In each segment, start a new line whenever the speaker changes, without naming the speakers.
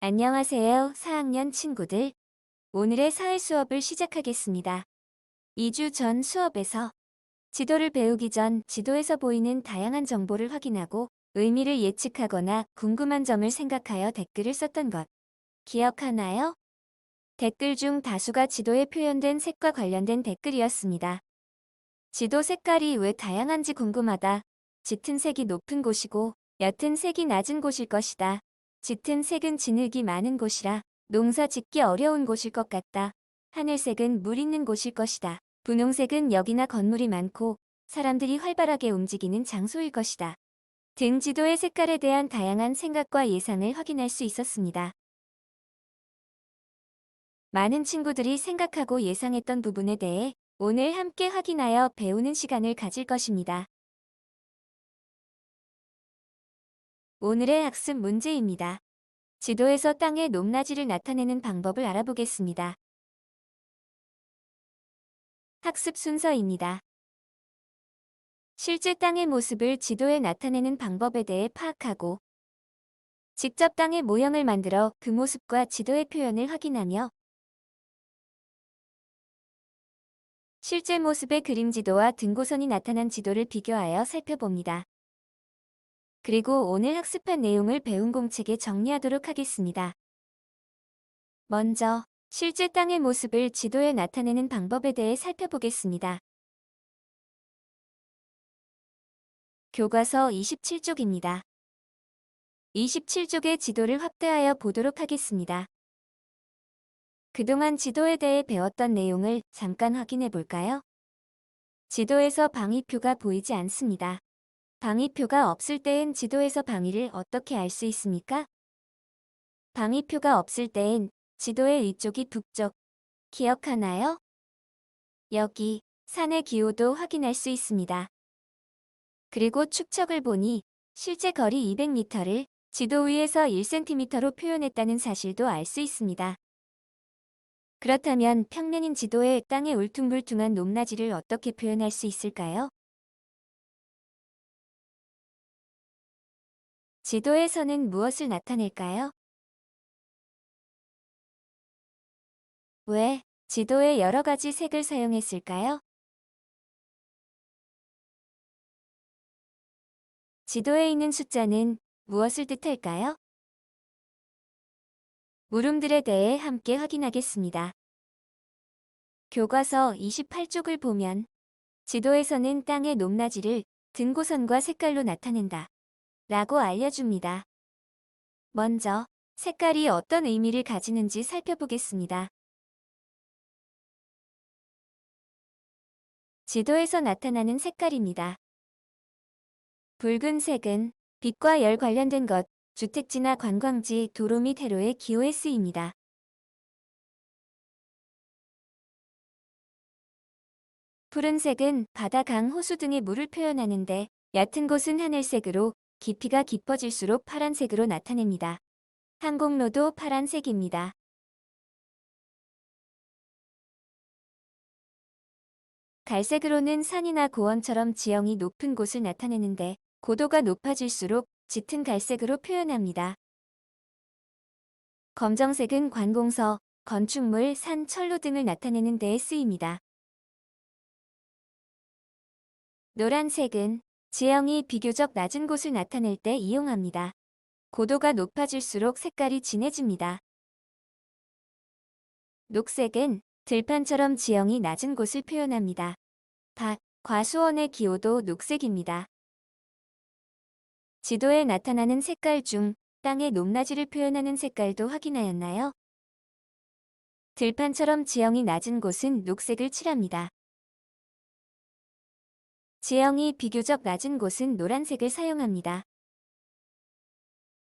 안녕하세요, 4학년 친구들. 오늘의 사회 수업을 시작하겠습니다. 2주 전 수업에서 지도를 배우기 전 지도에서 보이는 다양한 정보를 확인하고 의미를 예측하거나 궁금한 점을 생각하여 댓글을 썼던 것 기억하나요? 댓글 중 다수가 지도에 표현된 색과 관련된 댓글이었습니다. 지도 색깔이 왜 다양한지 궁금하다. 짙은 색이 높은 곳이고 옅은 색이 낮은 곳일 것이다. 짙은 색은 진흙이 많은 곳이라 농사 짓기 어려운 곳일 것 같다. 하늘색은 물 있는 곳일 것이다. 분홍색은 역이나 건물이 많고 사람들이 활발하게 움직이는 장소일 것이다. 등 지도의 색깔에 대한 다양한 생각과 예상을 확인할 수 있었습니다. 많은 친구들이 생각하고 예상했던 부분에 대해 오늘 함께 확인하여 배우는 시간을 가질 것입니다. 오늘의 학습 문제입니다. 지도에서 땅의 높낮이를 나타내는 방법을 알아보겠습니다. 학습 순서입니다. 실제 땅의 모습을 지도에 나타내는 방법에 대해 파악하고 직접 땅의 모형을 만들어 그 모습과 지도의 표현을 확인하며 실제 모습의 그림 지도와 등고선이 나타난 지도를 비교하여 살펴봅니다. 그리고 오늘 학습한 내용을 배운 공책에 정리하도록 하겠습니다. 먼저 실제 땅의 모습을 지도에 나타내는 방법에 대해 살펴보겠습니다. 교과서 27쪽입니다. 27쪽의 지도를 확대하여 보도록 하겠습니다. 그동안 지도에 대해 배웠던 내용을 잠깐 확인해 볼까요? 지도에서 방위표가 보이지 않습니다. 방위표가 없을 때엔 지도에서 방위를 어떻게 알 수 있습니까? 방위표가 없을 때엔 지도의 위쪽이 북쪽, 기억하나요? 여기 산의 기호도 확인할 수 있습니다. 그리고 축척을 보니 실제 거리 200m를 지도 위에서 1cm로 표현했다는 사실도 알 수 있습니다. 그렇다면 평면인 지도에 땅의 울퉁불퉁한 높낮이를 어떻게 표현할 수 있을까요? 지도에서는 무엇을 나타낼까요? 왜 지도에 여러 가지 색을 사용했을까요? 지도에 있는 숫자는 무엇을 뜻할까요? 물음들에 대해 함께 확인하겠습니다. 교과서 28쪽을 보면 지도에서는 땅의 높낮이를 등고선과 색깔로 나타낸다 라고 알려줍니다. 먼저 색깔이 어떤 의미를 가지는지 살펴보겠습니다. 지도에서 나타나는 색깔입니다. 붉은색은 빛과 열 관련된 것, 주택지나 관광지, 도로 및 회로의 기호에 쓰입니다. 푸른색은 바다, 강, 호수 등의 물을 표현하는데 얕은 곳은 하늘색으로 깊이가 깊어질수록 파란색으로 나타냅니다. 항공로도 파란색입니다. 갈색으로는 산이나 고원처럼 지형이 높은 곳을 나타내는데 고도가 높아질수록 짙은 갈색으로 표현합니다. 검정색은 관공서, 건축물, 산, 철로 등을 나타내는 데에 쓰입니다. 노란색은 지형이 비교적 낮은 곳을 나타낼 때 이용합니다. 고도가 높아질수록 색깔이 진해집니다. 녹색은 들판처럼 지형이 낮은 곳을 표현합니다. 밭, 과수원의 기호도 녹색입니다. 지도에 나타나는 색깔 중 땅의 높낮이를 표현하는 색깔도 확인하였나요? 들판처럼 지형이 낮은 곳은 녹색을 칠합니다. 지형이 비교적 낮은 곳은 노란색을 사용합니다.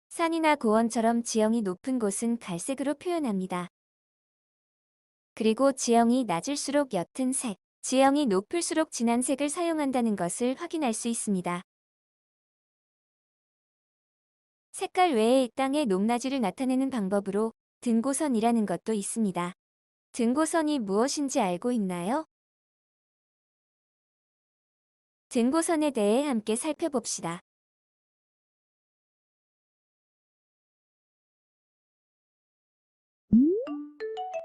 산이나 고원처럼 지형이 높은 곳은 갈색으로 표현합니다. 그리고 지형이 낮을수록 옅은 색, 지형이 높을수록 진한 색을 사용한다는 것을 확인할 수 있습니다. 색깔 외에 땅의 높낮이를 나타내는 방법으로 등고선이라는 것도 있습니다. 등고선이 무엇인지 알고 있나요? 등고선에 대해 함께 살펴봅시다.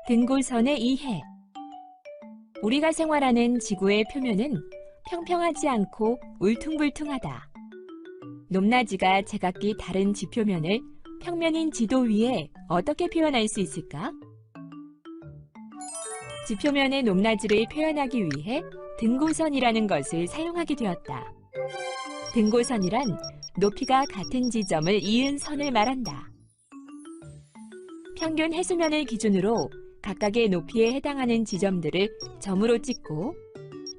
등고선의 이해. 우리가 생활하는 지구의 표면은 평평하지 않고 울퉁불퉁하다. 높낮이가 제각기 다른 지표면을 평면인 지도 위에 어떻게 표현할 수 있을까? 지표면의 높낮이를 표현하기 위해 등고선이라는 것을 사용하게 되었다. 등고선이란 높이가 같은 지점을 이은 선을 말한다. 평균 해수면을 기준으로 각각의 높이에 해당하는 지점들을 점으로 찍고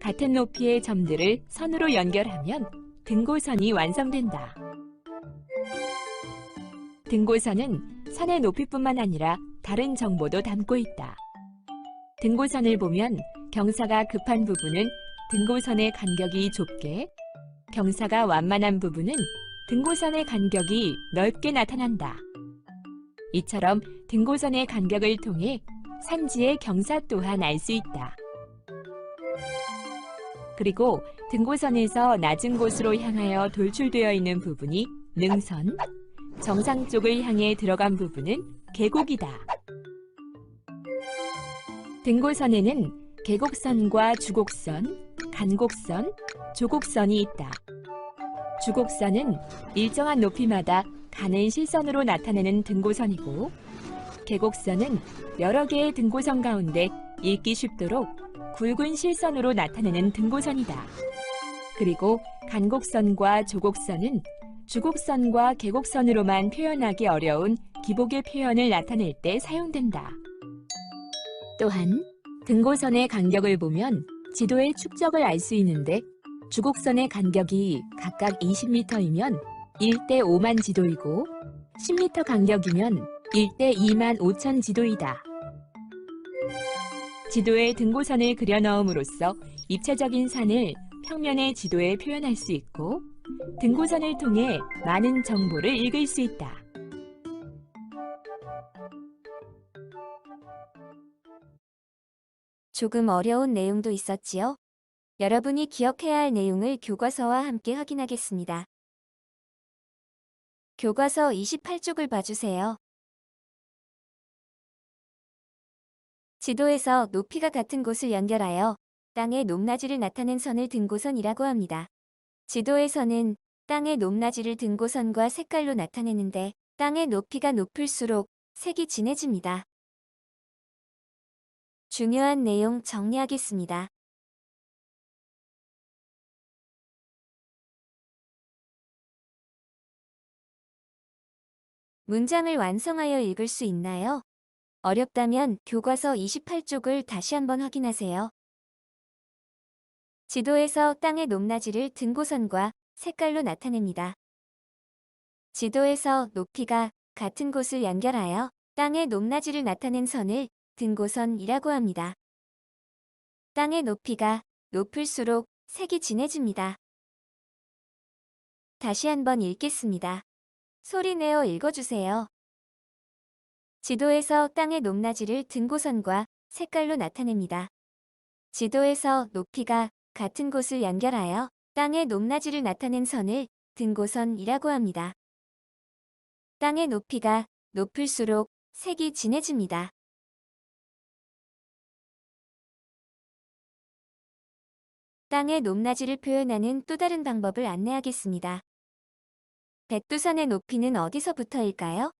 같은 높이의 점들을 선으로 연결하면 등고선이 완성된다. 등고선은 선의 높이뿐만 아니라 다른 정보도 담고 있다. 등고선을 보면 경사가 급한 부분은 등고선의 간격이 좁게, 경사가 완만한 부분은 등고선의 간격이 넓게 나타난다. 이처럼 등고선의 간격을 통해 산지의 경사 또한 알 수 있다. 그리고 등고선에서 낮은 곳으로 향하여 돌출되어 있는 부분이 능선, 정상 쪽을 향해 들어간 부분은 계곡이다. 등고선에는 계곡선과 주곡선, 간곡선, 조곡선이 있다. 주곡선은 일정한 높이마다 가는 실선으로 나타내는 등고선이고, 계곡선은 여러 개의 등고선 가운데 읽기 쉽도록 굵은 실선으로 나타내는 등고선이다. 그리고 간곡선과 조곡선은 주곡선과 계곡선으로만 표현하기 어려운 기복의 표현을 나타낼 때 사용된다. 또한 등고선의 간격을 보면 지도의 축적을 알 수 있는데 주곡선의 간격이 각각 20m이면 1대 5만 지도이고 10m 간격이면 1대 2만 5천 지도이다. 지도에 등고선을 그려 넣음으로써 입체적인 산을 평면의 지도에 표현할 수 있고 등고선을 통해 많은 정보를 읽을 수 있다.
조금 어려운 내용도 있었지요? 여러분이 기억해야 할 내용을 교과서와 함께 확인하겠습니다. 교과서 28쪽을 봐주세요. 지도에서 높이가 같은 곳을 연결하여 땅의 높낮이를 나타낸 선을 등고선이라고 합니다. 지도에서는 땅의 높낮이를 등고선과 색깔로 나타내는데 땅의 높이가 높을수록 색이 진해집니다. 중요한 내용 정리하겠습니다. 문장을 완성하여 읽을 수 있나요? 어렵다면 교과서 28쪽을 다시 한번 확인하세요. 지도에서 땅의 높낮이를 등고선과 색깔로 나타냅니다. 지도에서 높이가 같은 곳을 연결하여 땅의 높낮이를 나타낸 선을 등고선이라고 합니다. 땅의 높이가 높을수록 색이 진해집니다. 다시 한번 읽겠습니다. 소리 내어 읽어주세요. 지도에서 땅의 높낮이를 등고선과 색깔로 나타냅니다. 지도에서 높이가 같은 곳을 연결하여 땅의 높낮이를 나타낸 선을 등고선이라고 합니다. 땅의 높이가 높을수록 색이 진해집니다. 땅의 높낮이를 표현하는 또 다른 방법을 안내하겠습니다. 백두산의 높이는 어디서부터일까요?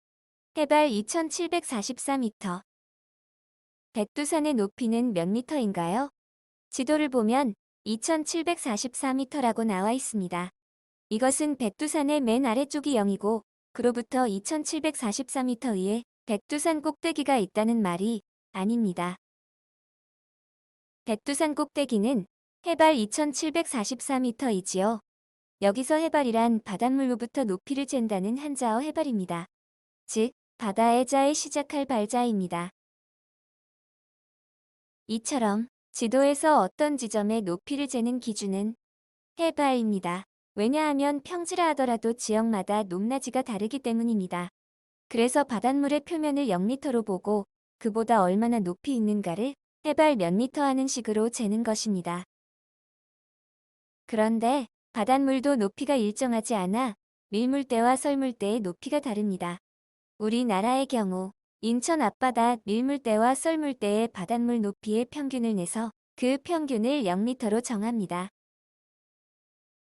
해발 2744m. 백두산의 높이는 몇 미터인가요? 지도를 보면 2744m라고 나와 있습니다. 이것은 백두산의 맨 아래쪽이 0이고 그로부터 2744m 위에 백두산 꼭대기가 있다는 말이 아닙니다. 백두산 꼭대기는 해발 2744m이지요. 여기서 해발이란 바닷물로부터 높이를 잰다는 한자어 해발입니다. 즉, 바다의 자에 시작할 발자입니다. 이처럼 지도에서 어떤 지점의 높이를 재는 기준은 해발입니다. 왜냐하면 평지라 하더라도 지역마다 높낮이가 다르기 때문입니다. 그래서 바닷물의 표면을 0m로 보고 그보다 얼마나 높이 있는가를 해발 몇 미터 하는 식으로 재는 것입니다. 그런데 바닷물도 높이가 일정하지 않아 밀물대와 설물대의 높이가 다릅니다. 우리나라의 경우 인천 앞바다 밀물대와 썰물대의 바닷물 높이의 평균을 내서 그 평균을 0m로 정합니다.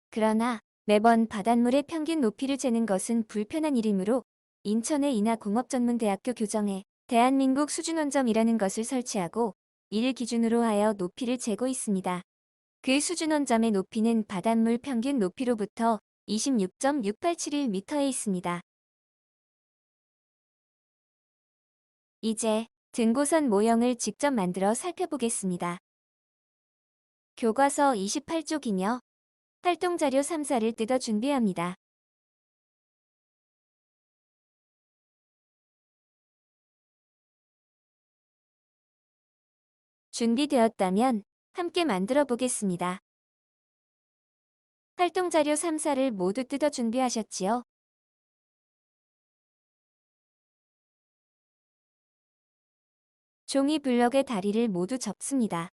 그러나 매번 바닷물의 평균 높이를 재는 것은 불편한 일이므로 인천의 인하공업전문대학교 교정에 대한민국 수준원점이라는 것을 설치하고 이를 기준으로 하여 높이를 재고 있습니다. 그 수준원점의 높이는 바닷물 평균 높이로부터 26.6871m에 있습니다. 이제 등고선 모형을 직접 만들어 살펴보겠습니다. 교과서 28쪽이며 활동자료 3사를 뜯어 준비합니다. 준비되었다면 함께 만들어 보겠습니다. 활동자료 3사를 모두 뜯어 준비하셨지요? 종이 블럭의 다리를 모두 접습니다.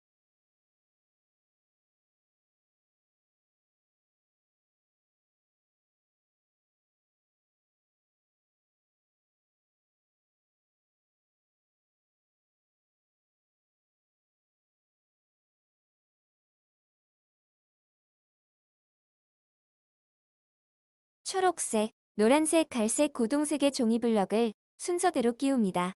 초록색, 노란색, 갈색, 고동색의 종이 블럭을 순서대로 끼웁니다.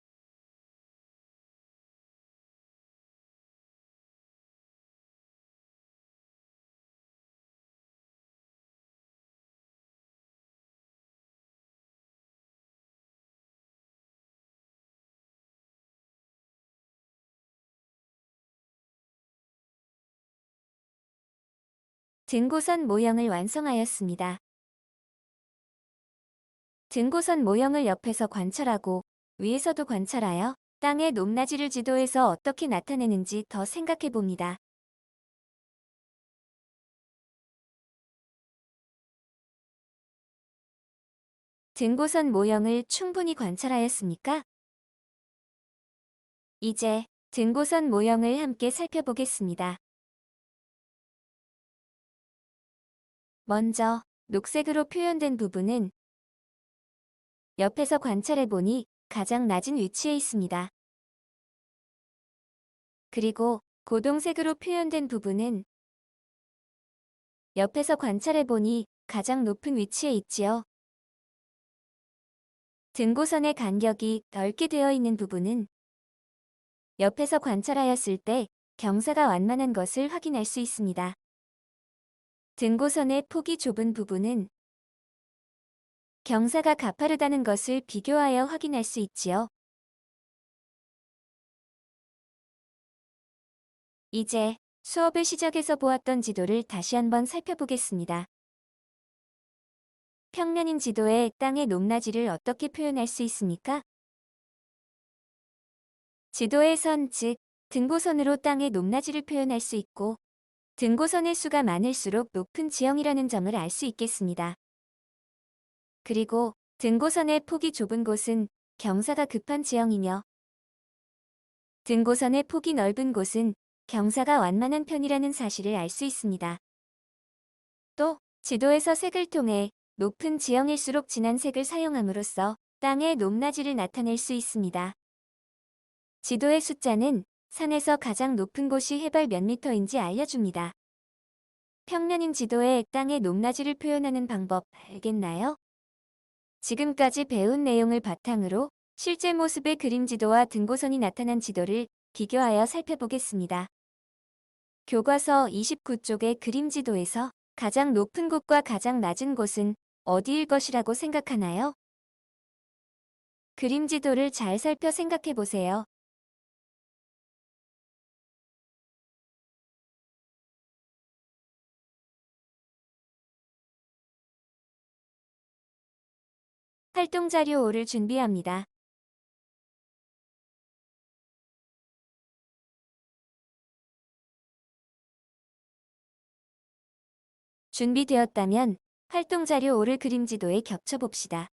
등고선 모형을 완성하였습니다. 등고선 모형을 옆에서 관찰하고 위에서도 관찰하여 땅의 높낮이를 지도에서 어떻게 나타내는지 더 생각해 봅니다. 등고선 모형을 충분히 관찰하였습니까? 이제 등고선 모형을 함께 살펴보겠습니다. 먼저 녹색으로 표현된 부분은 옆에서 관찰해 보니 가장 낮은 위치에 있습니다. 그리고 고동색으로 표현된 부분은 옆에서 관찰해 보니 가장 높은 위치에 있지요. 등고선의 간격이 넓게 되어 있는 부분은 옆에서 관찰하였을 때 경사가 완만한 것을 확인할 수 있습니다. 등고선의 폭이 좁은 부분은 경사가 가파르다는 것을 비교하여 확인할 수 있지요. 이제 수업을 시작해서 보았던 지도를 다시 한번 살펴보겠습니다. 평면인 지도에 땅의 높낮이를 어떻게 표현할 수 있습니까? 지도의 선, 즉 등고선으로 땅의 높낮이를 표현할 수 있고 등고선의 수가 많을수록 높은 지형이라는 점을 알 수 있겠습니다. 그리고 등고선의 폭이 좁은 곳은 경사가 급한 지형이며 등고선의 폭이 넓은 곳은 경사가 완만한 편이라는 사실을 알 수 있습니다. 또 지도에서 색을 통해 높은 지형일수록 진한 색을 사용함으로써 땅의 높낮이를 나타낼 수 있습니다. 지도의 숫자는 산에서 가장 높은 곳이 해발 몇 미터인지 알려줍니다. 평면인 지도에 땅의 높낮이를 표현하는 방법 알겠나요? 지금까지 배운 내용을 바탕으로 실제 모습의 그림 지도와 등고선이 나타난 지도를 비교하여 살펴보겠습니다. 교과서 29쪽의 그림 지도에서 가장 높은 곳과 가장 낮은 곳은 어디일 것이라고 생각하나요? 그림 지도를 잘 살펴 생각해 보세요. 활동자료 5를 준비합니다. 준비되었다면 활동자료 5를 그림 지도에 겹쳐봅시다.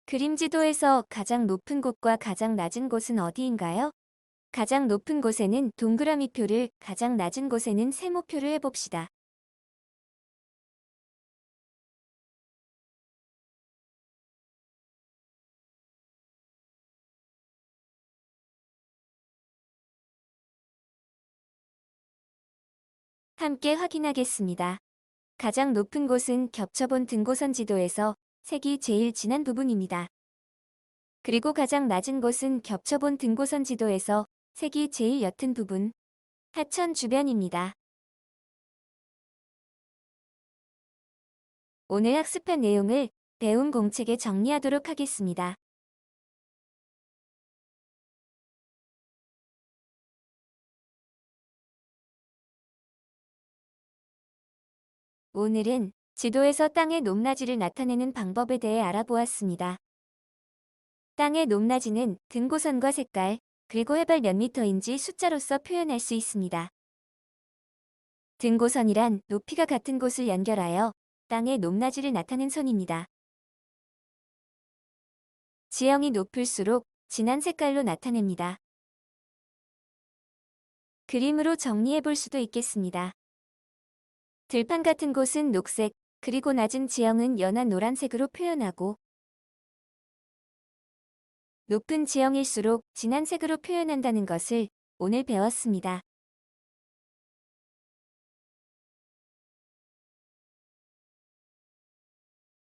그림 지도에서 가장 높은 곳과 가장 낮은 곳은 어디인가요? 가장 높은 곳에는 동그라미표를, 가장 낮은 곳에는 세모표를 해봅시다. 함께 확인하겠습니다. 가장 높은 곳은 겹쳐본 등고선 지도에서 색이 제일 진한 부분입니다. 그리고 가장 낮은 곳은 겹쳐본 등고선 지도에서 색이 제일 옅은 부분, 하천 주변입니다. 오늘 학습한 내용을 배운 공책에 정리하도록 하겠습니다. 오늘은 지도에서 땅의 높낮이를 나타내는 방법에 대해 알아보았습니다. 땅의 높낮이는 등고선과 색깔, 그리고 해발 몇 미터인지 숫자로서 표현할 수 있습니다. 등고선이란 높이가 같은 곳을 연결하여 땅의 높낮이를 나타낸 선입니다. 지형이 높을수록 진한 색깔로 나타냅니다. 그림으로 정리해 볼 수도 있겠습니다. 들판 같은 곳은 녹색, 그리고 낮은 지형은 연한 노란색으로 표현하고, 높은 지형일수록 진한 색으로 표현한다는 것을 오늘 배웠습니다.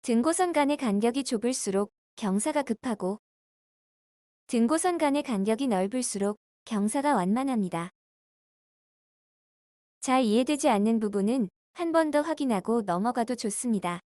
등고선 간의 간격이 좁을수록 경사가 급하고, 등고선 간의 간격이 넓을수록 경사가 완만합니다. 잘 이해되지 않는 부분은 한 번 더 확인하고 넘어가도 좋습니다.